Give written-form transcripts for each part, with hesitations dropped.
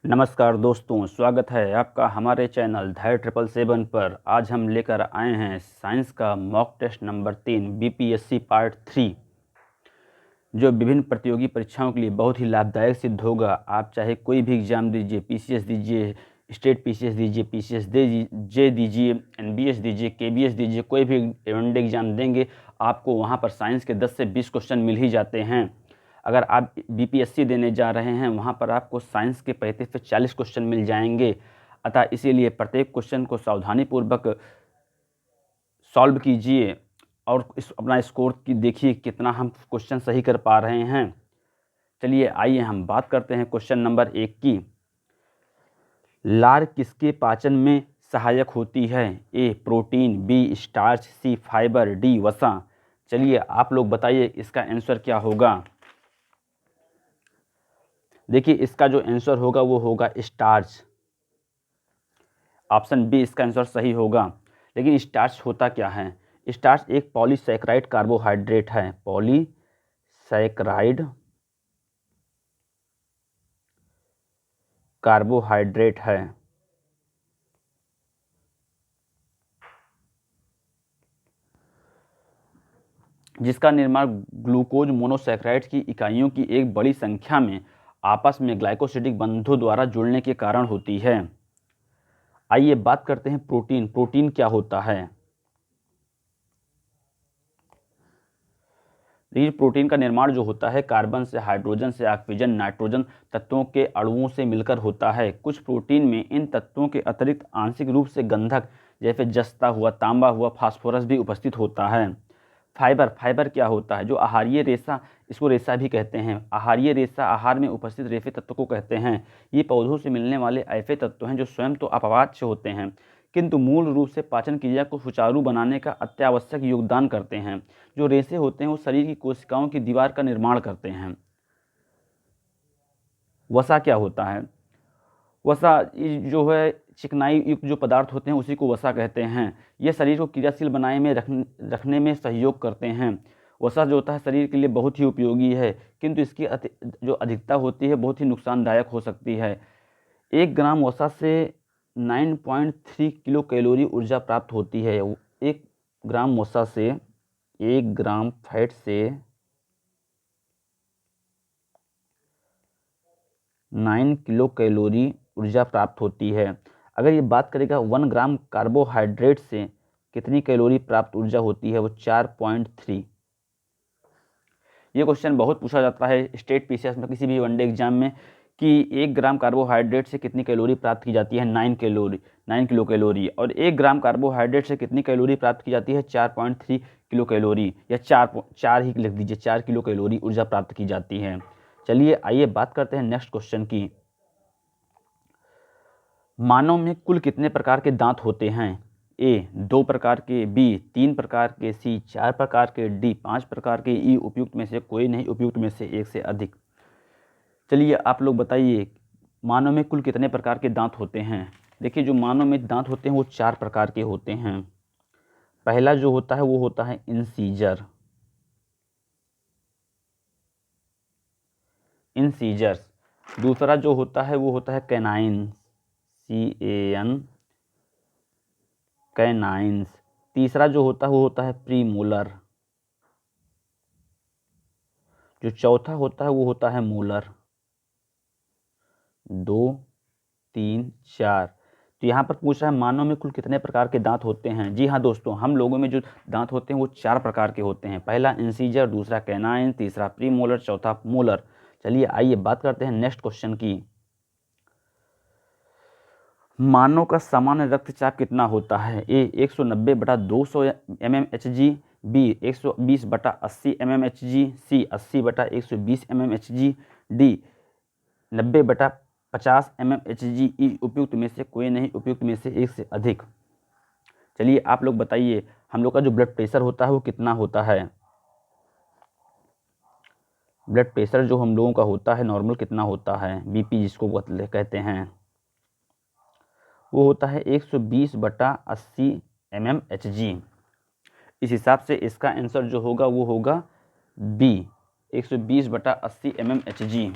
नमस्कार दोस्तों, स्वागत है आपका हमारे चैनल धैर्य 777 पर। आज हम लेकर आए हैं साइंस का mock test number 3 BPSC part 3, जो विभिन्न प्रतियोगी परीक्षाओं के लिए बहुत ही लाभदायक सिद्ध होगा। आप चाहे कोई भी एग्ज़ाम दीजिए, पीसीएस दीजिए, स्टेट पीसीएस दीजिए, पीसीएस जे दीजिए, एनबीएस दीजिए, केबीएस दीजिए, कोई भी वनडे एग्ज़ाम देंगे, आपको वहाँ पर साइंस के 10 से 20 क्वेश्चन मिल ही जाते हैं। अगर आप बीपीएससी देने जा रहे हैं, वहाँ पर आपको साइंस के 35 से 40 क्वेश्चन मिल जाएंगे। अतः इसीलिए प्रत्येक क्वेश्चन को सावधानीपूर्वक सॉल्व कीजिए और अपना स्कोर की देखिए कितना हम क्वेश्चन सही कर पा रहे हैं। चलिए आइए हम बात करते हैं क्वेश्चन नंबर 1 की। लार किसके पाचन में सहायक होती है? A protein, B starch, C fibre, D वसा। चलिए आप लोग बताइए इसका आंसर क्या होगा। देखिए इसका जो आंसर होगा वो होगा स्टार्च। ऑप्शन बी इसका आंसर सही होगा। लेकिन स्टार्च होता क्या है? स्टार्च एक पॉलीसैकेराइड कार्बोहाइड्रेट है। पॉलीसैकेराइड कार्बोहाइड्रेट है जिसका निर्माण ग्लूकोज मोनोसैकेराइड की इकाइयों की एक बड़ी संख्या में आपस में ग्लाइकोसिडिक बंधों द्वारा जुड़ने के कारण होती है। आइए बात करते हैं प्रोटीन। प्रोटीन क्या होता है? देखिए प्रोटीन का निर्माण जो होता है कार्बन से, हाइड्रोजन से, ऑक्सीजन, नाइट्रोजन तत्वों के अणुओं से मिलकर होता है। कुछ प्रोटीन में इन तत्वों के अतिरिक्त आंशिक रूप से गंधक जैसे जस्ता हुआ, तांबा हुआ, फास्फोरस भी उपस्थित होता है। फाइबर क्या होता है? जो आहारीय रेशा, इसको रेशा भी कहते हैं। आहारीय रेशा आहार में उपस्थित रेफे तत्व को कहते हैं। ये पौधों से मिलने वाले ऐसे तत्व हैं जो स्वयं तो अपवाच्य होते हैं किंतु मूल रूप से पाचन क्रिया को सुचारू बनाने का अत्यावश्यक योगदान करते हैं। जो रेशे होते हैं वो शरीर की कोशिकाओं की दीवार का निर्माण करते हैं। वसा क्या होता है? वसा जो है चिकनाई युक्त जो पदार्थ होते हैं उसी को वसा कहते हैं। ये शरीर को क्रियाशील बनाने में रखने में सहयोग करते हैं। वसा जो होता है शरीर के लिए बहुत ही उपयोगी है किंतु इसकी जो अधिकता होती है बहुत ही नुकसानदायक हो सकती है। 1 ग्राम वसा से 9.3 किलो कैलोरी ऊर्जा प्राप्त होती है। 1 ग्राम वसा से 1 ग्राम फैट से 9 किलो कैलोरी ऊर्जा प्राप्त होती है। अगर ये बात करेगा 1 ग्राम कार्बोहाइड्रेट से कितनी कैलोरी प्राप्त ऊर्जा होती है? वो 4.3। ये क्वेश्चन बहुत पूछा जाता है स्टेट पीसीएस में, किसी भी वनडे एग्जाम में, कि 1 ग्राम कार्बोहाइड्रेट से कितनी कैलोरी प्राप्त की जाती है? 9 किलो कैलोरी। और 1 ग्राम कार्बोहाइड्रेट से कितनी कैलोरी प्राप्त की जाती है? 4.3 किलो कैलोरी, या 4 ही लिख दीजिए, 4 किलो कैलोरी ऊर्जा प्राप्त की जाती है। चलिए आइए बात करते हैं नेक्स्ट क्वेश्चन की। मानव में कुल कितने प्रकार के दांत होते हैं? ए 2 प्रकार के, बी 3 प्रकार के, सी 4 प्रकार के, डी 5 प्रकार के, ई उपयुक्त में से कोई नहीं, उपयुक्त में से एक से अधिक। चलिए आप लोग बताइए मानव में कुल कितने प्रकार के दांत होते हैं। देखिए जो मानव में दांत होते हैं वो 4 प्रकार के होते हैं। पहला जो होता है वो होता है इंसीजर। दूसरा जो होता है वो होता है कैनाइन, CAN, कैनाइन्स। तीसरा जो होता है वो होता है प्रीमोलर। जो चौथा होता है वो होता है मोलर। 2, 3, 4। तो यहाँ पर पूछ रहा है मानव में कुल कितने प्रकार के दांत होते हैं। जी हाँ दोस्तों, हम लोगों में जो दांत होते हैं वो 4 प्रकार के होते हैं। पहला इंसीजर, दूसरा कैनाइन, तीसरा प्रीमोलर, चौथा मोलर। चलिए आइए बात करते हैं नेक्स्ट क्वेश्चन की। मानव का सामान्य रक्तचाप कितना होता है? ए 190/200 mmHg, बी 120/80 mmHg, सी 80/120 mmHg, डी 90/50 mmHg, ई उपयुक्त में से कोई नहीं, उपयुक्त में से एक से अधिक। चलिए आप लोग बताइए हम लोग का जो ब्लड प्रेशर होता है वो कितना होता है? ब्लड प्रेशर जो हम लोगों का होता है नॉर्मल कितना होता है? बीपी जिसको कहते हैं, वो होता है 120/80 mmHg। इस हिसाब से इसका आंसर जो होगा वो होगा बी 120/80 mmHg।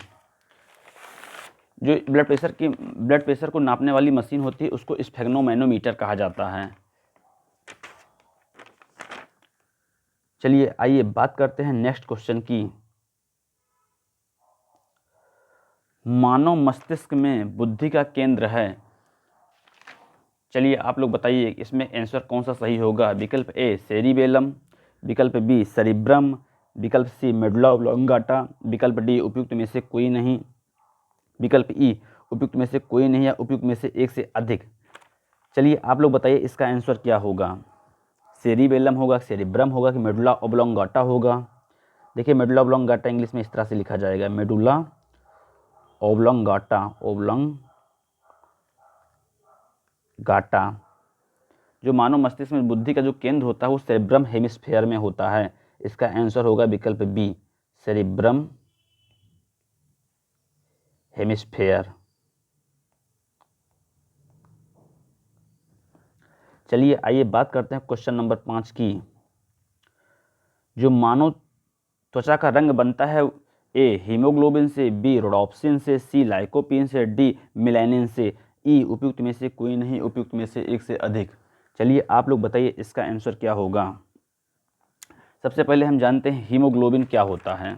जो ब्लड प्रेशर को नापने वाली मशीन होती है उसको स्फेग्नोमैनोमीटर कहा जाता है। चलिए आइए बात करते हैं नेक्स्ट क्वेश्चन की। मानव मस्तिष्क में बुद्धि का केंद्र है। चलिए आप लोग बताइए इसमें आंसर कौन सा सही होगा। विकल्प ए सेरिबेलम, विकल्प बी सेरिब्रम, विकल्प सी मेडुला ऑब्लोंगाटा, विकल्प डी उपयुक्त में से कोई नहीं, विकल्प ई उपयुक्त में से कोई नहीं या उपयुक्त में से एक से अधिक। चलिए आप लोग बताइए इसका आंसर क्या होगा। सेरिबेलम होगा, सेरिब्रम होगा कि मेडुला ऑब्लोंगाटा होगा। देखिए मेडुला ऑब्लोंगाटा इंग्लिश में इस तरह से लिखा जाएगा, मेडुला ऑब्लोंगाटा, ऑब्लोंगाटा। जो मानव मस्तिष्क में बुद्धि का जो केंद्र होता है वो सेरिब्रम हेमिस्फेयर में होता है। इसका आंसर होगा विकल्प बी सेरिब्रम हेमिस्फेयर। चलिए आइए बात करते हैं क्वेश्चन नंबर 5 की। जो मानव त्वचा का रंग बनता है, ए हीमोग्लोबिन से, बी रोडोप्सिन से, सी लाइकोपिन से, डी मेलानिन से, ई उपयुक्त में से कोई नहीं, उपयुक्त में से एक से अधिक। चलिए आप लोग बताइए इसका आंसर क्या होगा। सबसे पहले हम जानते हैं हीमोग्लोबिन क्या होता है।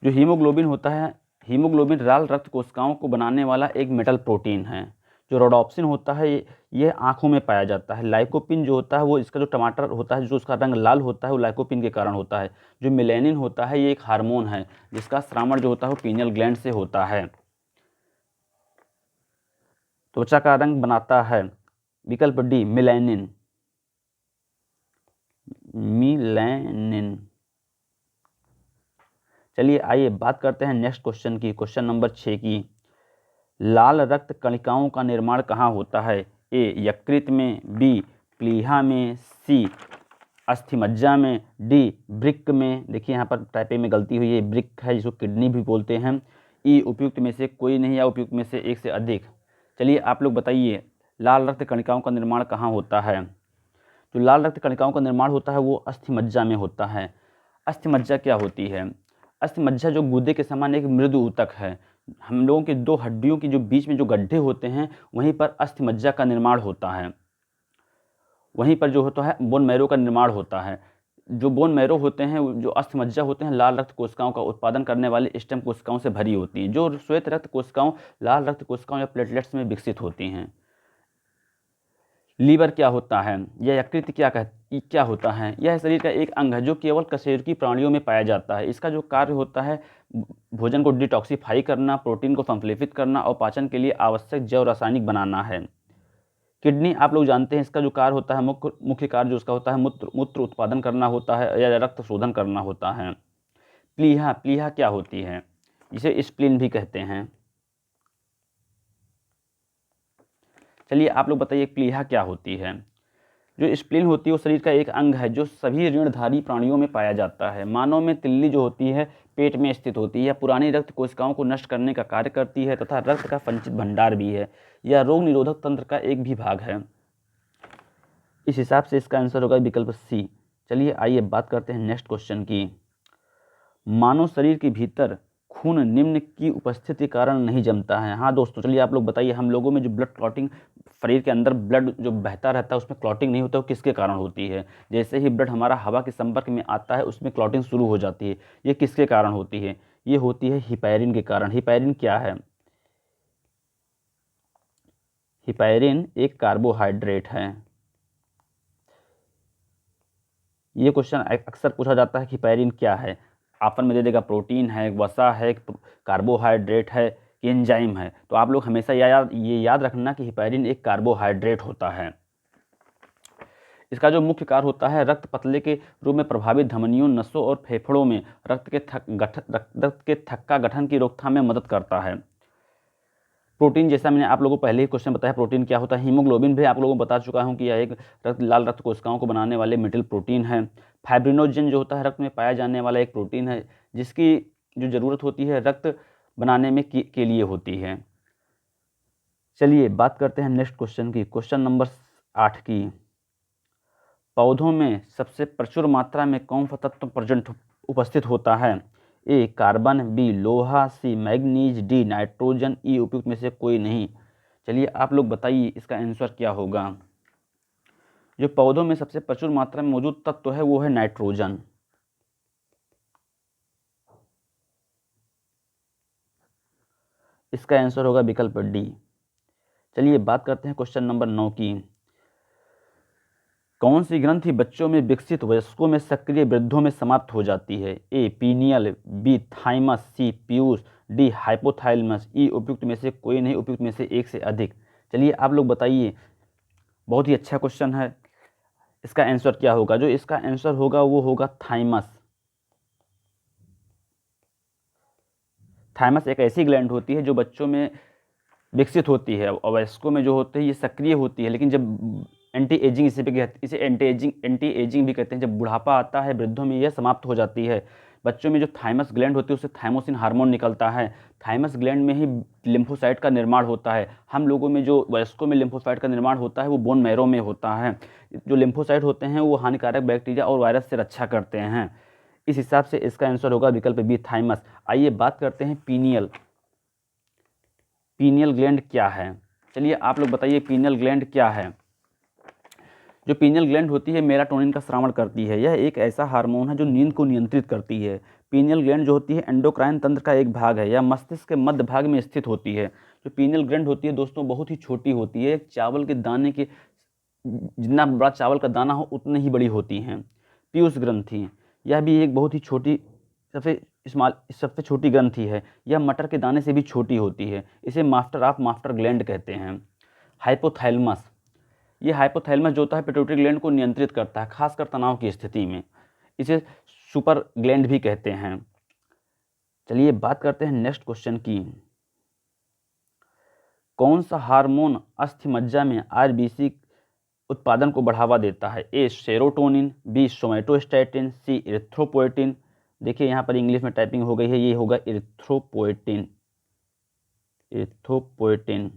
जो हीमोग्लोबिन होता है, हीमोग्लोबिन लाल रक्त कोशिकाओं को बनाने वाला एक मेटल प्रोटीन है। जो रोडोप्सिन होता है ये आँखों में पाया जाता है। लाइकोपिन जो होता है वो इसका जो टमाटर होता है जो उसका रंग लाल होता है वो लाइकोपिन के कारण होता है। जो मेलानिन होता है ये एक हार्मोन है जिसका स्रावण जो होता है वो पीनियल ग्लैंड से होता है। त्वचा का रंग बनाता है, विकल्प डी मेलानिन, मिलेनिन। चलिए आइए बात करते हैं नेक्स्ट क्वेश्चन की, क्वेश्चन नंबर 6 की। लाल रक्त कणिकाओं का निर्माण कहाँ होता है। ए यकृत में, बी प्लीहा में, सी अस्थिमज्जा में, डी वृक्क में। देखिए यहाँ पर टाइपिंग में गलती हुई है, वृक्क है जिसको किडनी भी बोलते हैं। ई उपयुक्त में से कोई नहीं या उपयुक्त में से एक से अधिक। चलिए आप लोग बताइए लाल रक्त कणिकाओं का निर्माण कहाँ होता है। जो लाल रक्त कणिकाओं का निर्माण होता है वो अस्थिमज्जा में होता है। अस्थिमज्जा क्या होती है। अस्थिमज्जा जो गूदे के समान एक मृदु ऊतक है। हम लोगों की दो हड्डियों के जो बीच में जो गड्ढे होते हैं वहीं पर अस्थिमज्जा का निर्माण होता है। वहीं पर जो होता है बोन मैरो का निर्माण होता है। जो बोन मैरो होते हैं, जो अस्थिमज्जा होते हैं, लाल रक्त कोशिकाओं का उत्पादन करने वाले स्टेम कोशिकाओं से भरी होती हैं। जो श्वेत रक्त कोशिकाओं लाल रक्त कोशिकाओं या प्लेटलेट्स में विकसित होती हैं। लीवर क्या होता है, यह यकृत क्या होता है। यह शरीर का एक अंग है जो केवल कशेरुकी प्राणियों में पाया जाता है। इसका जो कार्य होता है भोजन को डिटॉक्सिफाई करना, प्रोटीन को संश्लेषित करना और पाचन के लिए आवश्यक जैव रासायनिक बनाना है। किडनी आप लोग जानते हैं इसका जो कार्य होता है, मुख्य कार्य जो उसका होता है मूत्र उत्पादन करना होता है या रक्त शोधन करना होता है। प्लीहा क्या होती है, इसे स्प्लीन भी कहते हैं। चलिए आप लोग बताइए प्लीहा क्या होती है। जो स्प्लीन होती है वो शरीर का एक अंग है जो सभी ऋणधारी प्राणियों में पाया जाता है। मानव में तिल्ली जो होती है पेट में स्थित होती है। यह पुरानी रक्त कोशिकाओं को नष्ट करने का कार्य करती है तथा रक्त का संचित भंडार भी है। यह रोग निरोधक तंत्र का एक भी भाग है। इस हिसाब से इसका आंसर होगा विकल्प सी। चलिए आइए बात करते हैं नेक्स्ट क्वेश्चन की। मानव शरीर के भीतर खून निम्न की उपस्थिति के कारण नहीं जमता है। हाँ दोस्तों, चलिए आप लोग बताइए हम लोगों में जो ब्लड क्लॉटिंग, शरीर के अंदर ब्लड जो बहता रहता है उसमें क्लॉटिंग नहीं होता, वो किसके कारण होती है। जैसे ही ब्लड हमारा हवा के संपर्क में आता है उसमें क्लॉटिंग शुरू हो जाती है। ये किसके कारण होती है, ये होती है हिपैरिन के कारण। हिपैरिन क्या है, हिपैरिन एक कार्बोहाइड्रेट है। ये क्वेश्चन अक्सर पूछा जाता है कि हिपैरिन क्या है। ऑप्शन में दे देगा प्रोटीन है, वसा है, कार्बोहाइड्रेट है, एंजाइम है। तो आप लोग हमेशा ये याद रखना कि हिपैरिन एक कार्बोहाइड्रेट होता है। इसका जो मुख्य कार्य होता है रक्त पतले के रूप में प्रभावित धमनियों, नसों और फेफड़ों में रक्त के थक्का गठन की रोकथाम में मदद करता है। प्रोटीन, जैसा मैंने आप लोगों को पहले ही क्वेश्चन बताया प्रोटीन क्या होता है। हीमोग्लोबिन भी आप लोगों को बता चुका हूं कि यह एक लाल रक्त कोशिकाओं को बनाने वाले मेटल प्रोटीन है। फाइब्रिनोजन जो होता है रक्त में पाया जाने वाला एक प्रोटीन है जिसकी जो ज़रूरत होती है रक्त बनाने में के लिए होती है। चलिए बात करते हैं नेक्स्ट क्वेश्चन की, क्वेश्चन नंबर 8 की। पौधों में सबसे प्रचुर मात्रा में कौन सा तत्व प्रेजेंट उपस्थित होता है। ए कार्बन, बी लोहा, सी मैग्नीज, डी नाइट्रोजन, ई उपयुक्त में से कोई नहीं। चलिए आप लोग बताइए इसका आंसर क्या होगा। जो पौधों में सबसे प्रचुर मात्रा में मौजूद तत्व है वो है नाइट्रोजन। इसका आंसर होगा विकल्प डी। चलिए बात करते हैं क्वेश्चन नंबर 9 की। कौन सी ग्रंथि बच्चों में विकसित, वयस्कों में सक्रिय, वृद्धों में समाप्त हो जाती है। ए पीनियल, बी थाइमस, सी पीयूष, डी हाइपोथैलेमस, ई उपयुक्त में से कोई नहीं, उपयुक्त में से एक से अधिक। चलिए आप लोग बताइए, बहुत ही अच्छा क्वेश्चन है। इसका आंसर क्या होगा। जो इसका आंसर होगा वो होगा थाइमस। थाइमस एक ऐसी ग्लैंड होती है जो बच्चों में विकसित होती है और वयस्कों में जो होते हैं ये सक्रिय होती है, लेकिन जब एंटी एजिंग इसे एंटी एजिंग भी कहते हैं। जब बुढ़ापा आता है वृद्धों में यह समाप्त हो जाती है। बच्चों में जो थाइमस ग्लैंड होती है उससे थाइमोसिन हार्मोन निकलता है। थाइमस ग्लैंड में ही लिम्फोसाइट का निर्माण होता है। हम लोगों में जो वयस्कों में लिम्फोसाइट का निर्माण होता है वो बोन मैरो में होता है। जो लिम्फोसाइट होते हैं वो हानिकारक बैक्टीरिया और वायरस से रक्षा करते हैं। इस हिसाब से इसका आंसर होगा विकल्प बी थाइमस। आइए बात करते हैं पीनियल। पीनियल ग्लैंड क्या है। चलिए आप लोग बताइए पीनियल ग्लैंड क्या है। जो पीनियल ग्लैंड होती है मेलाटोनिन का स्रावण करती है। यह एक ऐसा हार्मोन है जो नींद को नियंत्रित करती है। पीनियल ग्लैंड जो होती है एंडोक्राइन तंत्र का एक भाग है। यह मस्तिष्क के मध्य भाग में स्थित होती है। जो पीनियल ग्लैंड होती है दोस्तों बहुत ही छोटी होती है। एक चावल के दाने के जितना बड़ा चावल का दाना हो उतनी ही बड़ी होती हैं। पीयूष ग्रंथि, यह भी एक बहुत ही छोटी सबसे छोटी ग्रंथि है। यह मटर के दाने से भी छोटी होती है। इसे मास्टर ऑफ मास्टर ग्लैंड कहते हैं। हाइपोथैलेमस, ये हाइपोथैलेमस जो होता है पिट्यूटरी ग्लैंड को नियंत्रित करता है, खासकर तनाव की स्थिति में। इसे सुपर ग्लैंड भी कहते हैं। चलिए बात करते हैं नेक्स्ट क्वेश्चन की। कौन सा हार्मोन अस्थि मज्जा में आरबीसी उत्पादन को बढ़ावा देता है। ए सेरोटोनिन, बी सोमैटोस्टैटिन, सी इरिथ्रोपोएटिन। देखिए यहाँ पर इंग्लिश में टाइपिंग हो गई है, ये होगा इरिथ्रोपोएटिन। इरिथ्रोपोएटिन।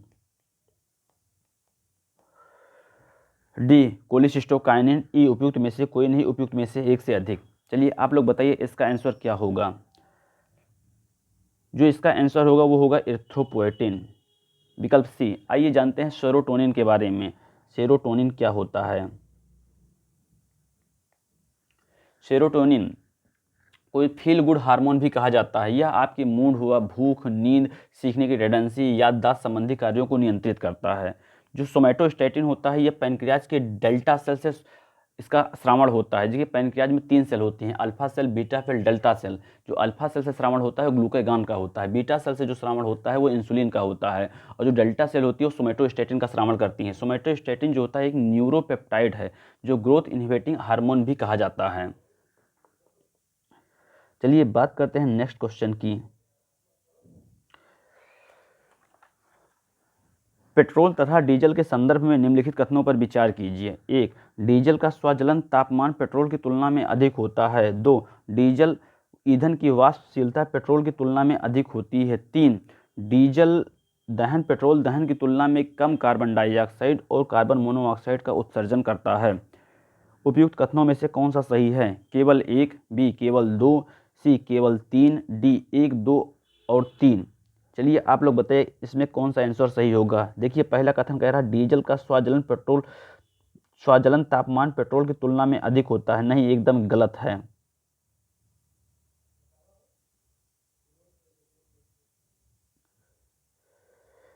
डी कोलिसिस्टोकाइनिन, ई उपयुक्त में से कोई नहीं, उपयुक्त में से एक से अधिक। चलिए आप लोग बताइए इसका आंसर क्या होगा। जो इसका आंसर होगा वो होगा इरिथ्रोपोएटिन, विकल्प सी। आइए जानते हैं सेरोटोनिन के बारे में। सेरोटोनिन क्या होता है। सेरोटोनिन कोई फील गुड हार्मोन भी कहा जाता है। यह आपकी मूड हुआ, भूख, नींद, सीखने की टेंडेंसी, याददाश्त संबंधी कार्यों को नियंत्रित करता है। जो सोमैटोस्टैटिन होता है यह पैनक्रियाज के डेल्टा सेल से इसका स्रावण होता है। देखिए पैनक्रियाज में 3 सेल होती हैं, alpha cell, beta cell, delta cell. जो अल्फा सेल से स्रावण होता है वो ग्लूकागॉन का होता है। बीटा सेल से जो स्रावण होता है वो इंसुलिन का होता है। और जो डेल्टा सेल होती है वो सोमैटोस्टैटिन का स्रावण करती है। सोमैटोस्टैटिन जो होता है एक न्यूरोपेप्टाइड है जो ग्रोथ इनहिबिटिंग हार्मोन भी कहा जाता है। चलिए बात करते हैं नेक्स्ट क्वेश्चन की। पेट्रोल तथा डीजल के संदर्भ में निम्नलिखित कथनों पर विचार कीजिए। 1. डीजल का स्वजलन तापमान पेट्रोल की तुलना में अधिक होता है। 2. डीजल ईंधन की वाष्पशीलता पेट्रोल की तुलना में अधिक होती है। 3. डीजल दहन पेट्रोल दहन की तुलना में कम कार्बन डाइऑक्साइड और कार्बन मोनोऑक्साइड का उत्सर्जन करता है। उपयुक्त कथनों में से कौन सा सही है। केवल 1, बी केवल 2, सी केवल 3, डी 1, 2 और 3। चलिए आप लोग बताइए इसमें कौन सा आंसर सही होगा। देखिए पहला कथन कह रहा है डीजल का स्वजलन तापमान पेट्रोल की तुलना में अधिक होता है। नहीं, एकदम गलत है।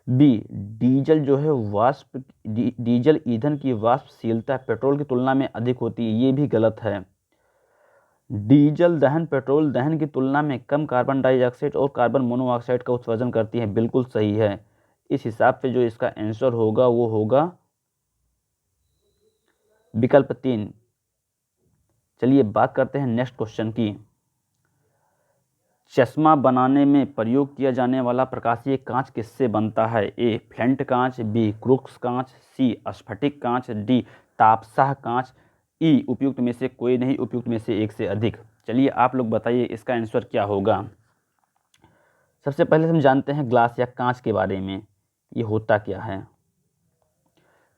बी डीजल जो है डीजल ईंधन की वाष्पशीलता पेट्रोल की तुलना में अधिक होती है, ये भी गलत है। डीजल दहन पेट्रोल दहन की तुलना में कम कार्बन डाइऑक्साइड और कार्बन मोनोऑक्साइड का उत्सर्जन करती है, बिल्कुल सही है। इस हिसाब से जो इसका आंसर होगा वो होगा विकल्प 3। चलिए बात करते हैं नेक्स्ट क्वेश्चन की। चश्मा बनाने में प्रयोग किया जाने वाला प्रकाशीय कांच किससे बनता है। ए फ्लेंट कांच, बी क्रूक्स कांच, सी स्फटिक कांच, डी तापसाह कांच, ई उपयुक्त में से कोई नहीं, उपयुक्त में से एक से अधिक। चलिए आप लोग बताइए इसका आंसर क्या होगा। सबसे पहले हम जानते हैं ग्लास या कांच के बारे में, ये होता क्या है।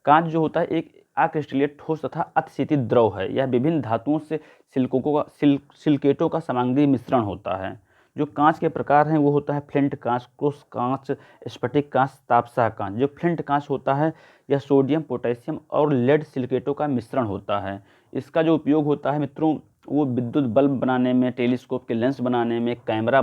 कांच जो होता है एक अक्रिस्टलीय ठोस तथा अतिशीतित द्रव है। यह विभिन्न धातुओं से सिलिकेटों का सामग्री मिश्रण होता है। जो कांच के प्रकार हैं वो होता है फ्लिंट कांच, क्रूस कांच, स्फटिक कांच, तापसा कांच। जो फ्लिंट कांच होता है यह सोडियम, पोटेशियम और लेड सिलिकेटों का मिश्रण होता है। इसका जो उपयोग होता है मित्रों वो विद्युत बल्ब बनाने में, टेलीस्कोप के लेंस बनाने में, कैमरा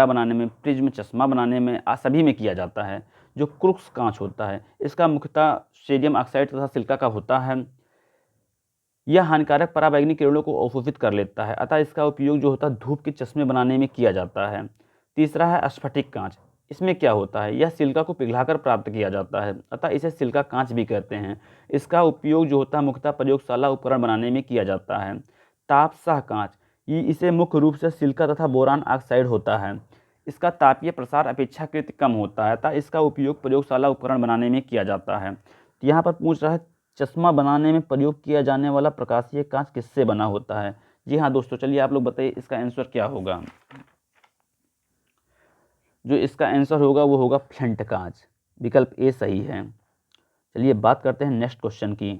बनाने में, प्रिज्म चश्मा बनाने में सभी में किया जाता है। जो क्रूस कांच होता है इसका मुख्यतः सोडियम ऑक्साइड तथा सिलिका का होता है। यह हानिकारक पराबैंगनी किरणों को अवशोषित कर लेता है, अतः इसका उपयोग जो होता है धूप के चश्मे बनाने में किया जाता है। तीसरा है स्फटिक कांच। इसमें क्या होता है, यह सिलिका को पिघलाकर प्राप्त किया जाता है, अतः इसे सिलिका कांच भी कहते हैं। इसका उपयोग जो होता है मुख्यतः प्रयोगशाला उपकरण बनाने में किया जाता है। तापसह कांच, इसे मुख्य रूप से सिलिका तथा बोरान ऑक्साइड होता है। इसका तापीय प्रसार अपेक्षाकृत कम होता है, अतः इसका उपयोग प्रयोगशाला उपकरण बनाने में किया जाता है। तो यहाँ पर पूछ रहा है चश्मा बनाने में प्रयोग किया जाने वाला प्रकाशीय कांच किससे बना होता है। जी हाँ दोस्तों, चलिए आप लोग बताइए इसका आंसर क्या होगा। जो इसका आंसर होगा वो होगा फ्लिंट कांच, विकल्प ए सही है। चलिए बात करते हैं नेक्स्ट क्वेश्चन की।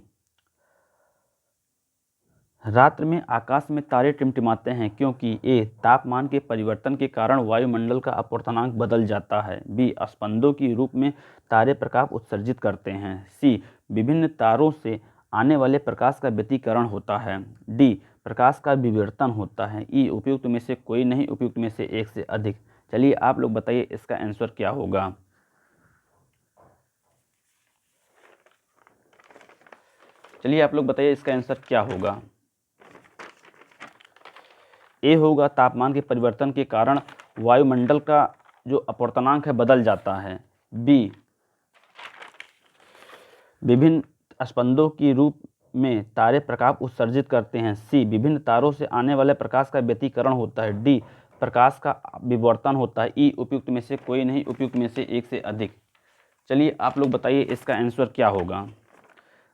रात्र में आकाश में तारे टिमटिमाते हैं क्योंकि ए तापमान के परिवर्तन के कारण वायुमंडल का अपवर्तनांक बदल जाता है, बी स्पंदों के रूप में तारे प्रकाश उत्सर्जित करते हैं, सी विभिन्न तारों से आने वाले प्रकाश का व्यतिकरण होता है, डी प्रकाश का विवर्तन होता है, ई उपयुक्त में से कोई नहीं, उपयुक्त में से एक से अधिक। चलिए आप लोग बताइए इसका आंसर क्या होगा। चलिए आप लोग बताइए इसका आंसर क्या होगा। ए होगा तापमान के परिवर्तन के कारण वायुमंडल का जो अपवर्तनांक है बदल जाता है, बी विभिन्न स्पंदों के रूप में तारे प्रकाश उत्सर्जित करते हैं, सी विभिन्न तारों से आने वाले प्रकाश का व्यतिकरण होता है, डी प्रकाश का विवर्तन होता है, ई उपयुक्त में से कोई नहीं, उपयुक्त में से एक से अधिक। चलिए आप लोग बताइए इसका आंसर क्या होगा।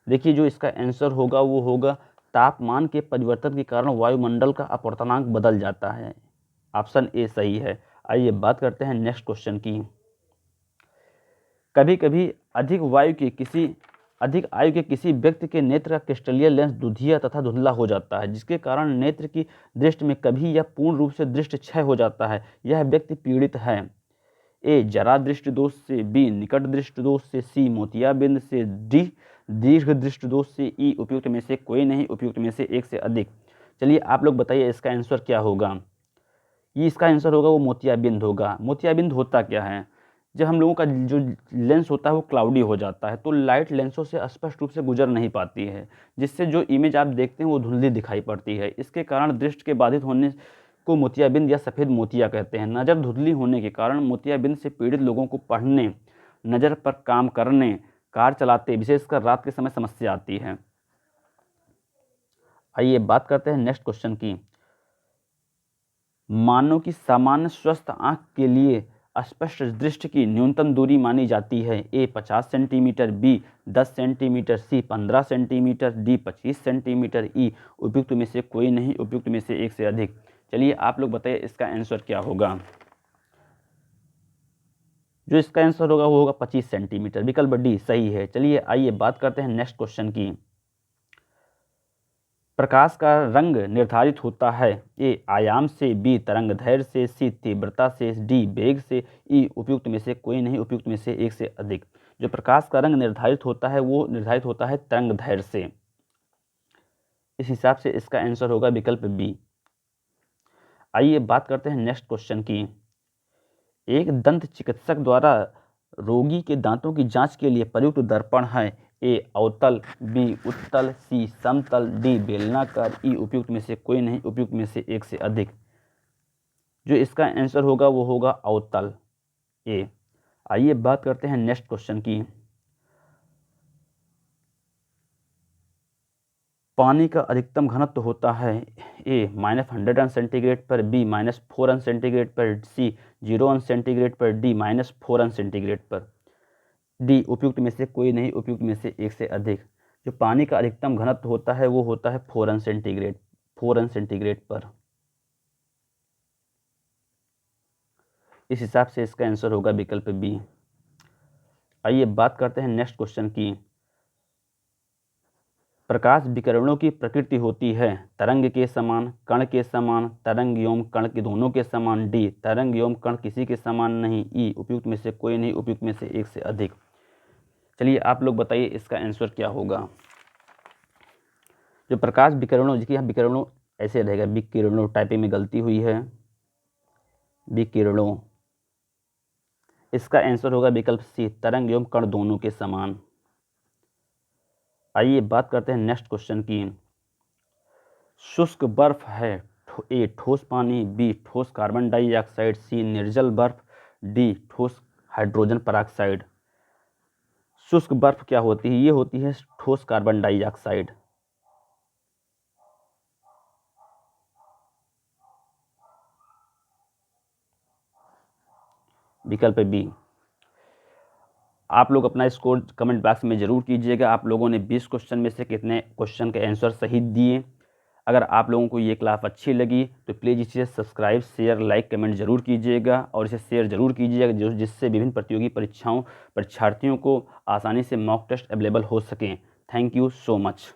देखिए जो इसका आंसर होगा वो होगा तापमान के परिवर्तन के कारण वायुमंडल का अपवर्तनांक बदल जाता है, ऑप्शन ए सही है। आइए बात करते हैं नेक्स्ट क्वेश्चन की। कभी कभी अधिक आयु के किसी व्यक्ति के नेत्र का क्रिस्टलीय लेंस दुधिया तथा धुंधला हो जाता है, जिसके कारण नेत्र की दृष्टि में कभी या पूर्ण रूप से दृष्टि क्षय हो जाता है। यह व्यक्ति पीड़ित है ए जरा दृष्टि दोष से, बी निकट दृष्टि दोष से, सी मोतियाबिंद से, डी दीर्घ दृष्टि दोष से, ई उपयुक्त में से कोई नहीं, उपयुक्त में से एक से अधिक। चलिए आप लोग बताइए इसका आंसर क्या होगा। ये इसका आंसर होगा वो मोतियाबिंद होगा। मोतियाबिंद होता क्या है, जब हम लोगों का जो लेंस होता है वो क्लाउडी हो जाता है तो लाइट लेंसों से स्पष्ट रूप से गुजर नहीं पाती है, जिससे जो इमेज आप देखते हैं वो धुंधली दिखाई पड़ती है। इसके कारण दृष्टि के बाधित होने को मोतियाबिंद या सफ़ेद मोतिया कहते हैं। नज़र धुंधली होने के कारण मोतियाबिंद से पीड़ित लोगों को पढ़ने, नज़र पर काम करने, कार चलाते विशेषकर रात के समय समस्या आती है। आइए बात करते हैं नेक्स्ट क्वेश्चन की। मानव की सामान्य स्वस्थ आंख के लिए स्पष्ट दृष्टि की न्यूनतम दूरी मानी जाती है, ए 50 सेंटीमीटर, बी 10 सेंटीमीटर, सी 15 सेंटीमीटर, डी 25 सेंटीमीटर, ई उपयुक्त में से कोई नहीं, उपयुक्त में से एक से अधिक। चलिए आप लोग बताइए इसका आंसर क्या होगा। जो इसका आंसर होगा वो होगा 25 सेंटीमीटर, विकल्प डी सही है। चलिए आइए बात करते हैं नेक्स्ट क्वेश्चन की। प्रकाश का रंग निर्धारित होता है, ए आयाम से, बी तरंग दैर्ध्य से, सी तीव्रता से, डी वेग से, ई उपयुक्त में से कोई नहीं, उपयुक्त में से एक से अधिक। जो प्रकाश का रंग निर्धारित होता है वो निर्धारित होता है तरंग दैर्ध्य से। इस हिसाब से इसका आंसर होगा विकल्प बी। आइए बात करते हैं नेक्स्ट क्वेश्चन की। एक दंत चिकित्सक द्वारा रोगी के दांतों की जांच के लिए प्रयुक्त दर्पण है, ए अवतल, बी उत्तल, सी समतल, डी बेलनाकार, ई उपयुक्त में से कोई नहीं, उपयुक्त में से एक से अधिक। जो इसका आंसर होगा वो होगा अवतल, ए। आइए बात करते हैं नेक्स्ट क्वेश्चन की। पानी का अधिकतम घनत्व होता है, ए -100 सेंटीग्रेड पर, बी -4 सेंटीग्रेड पर, सी 0 सेंटीग्रेड पर, डी -4 सेंटीग्रेड पर। डी उपयुक्त में से कोई नहीं, उपयुक्त में से एक से अधिक। जो पानी का अधिकतम घनत्व होता है वो होता है 4 सेंटीग्रेड, 4 सेंटीग्रेड पर। इस हिसाब से इसका आंसर होगा विकल्प बी। आइए बात करते हैं नेक्स्ट क्वेश्चन की। प्रकाश विकिरणों की प्रकृति होती है तरंग के समान, कण के समान, तरंग एवं कण के दोनों के समान। डी, तरंग एवं कण किसी के समान नहीं। ई, उपयुक्त में से कोई नहीं, उपयुक्त में से एक से अधिक। चलिए आप लोग बताइए इसका आंसर क्या होगा। जो प्रकाश विकिरणों, जिसकी यहाँ विकिरणों ऐसे रहेगा, विकिरणों, टाइपिंग में गलती हुई है, विकिरणों। इसका आंसर होगा विकल्प सी, तरंग एवं कण दोनों के समान। आइए बात करते हैं नेक्स्ट क्वेश्चन की। शुष्क बर्फ है, ए ठोस पानी, बी ठोस कार्बन डाइऑक्साइड, सी निर्जल बर्फ, डी ठोस हाइड्रोजन पेरोक्साइड। शुष्क बर्फ क्या होती है? ये होती है ठोस कार्बन डाइऑक्साइड। विकल्प बी। आप लोग अपना स्कोर कमेंट बॉक्स में ज़रूर कीजिएगा। आप लोगों ने 20 क्वेश्चन में से कितने क्वेश्चन के आंसर सही दिए। अगर आप लोगों को ये क्लास अच्छी लगी तो प्लीज़ इसे सब्सक्राइब, शेयर, लाइक, कमेंट ज़रूर कीजिएगा और इसे शेयर ज़रूर कीजिएगा जिससे विभिन्न प्रतियोगी परीक्षार्थियों को आसानी से मॉक टेस्ट अवेलेबल हो सकें। Thank you so much.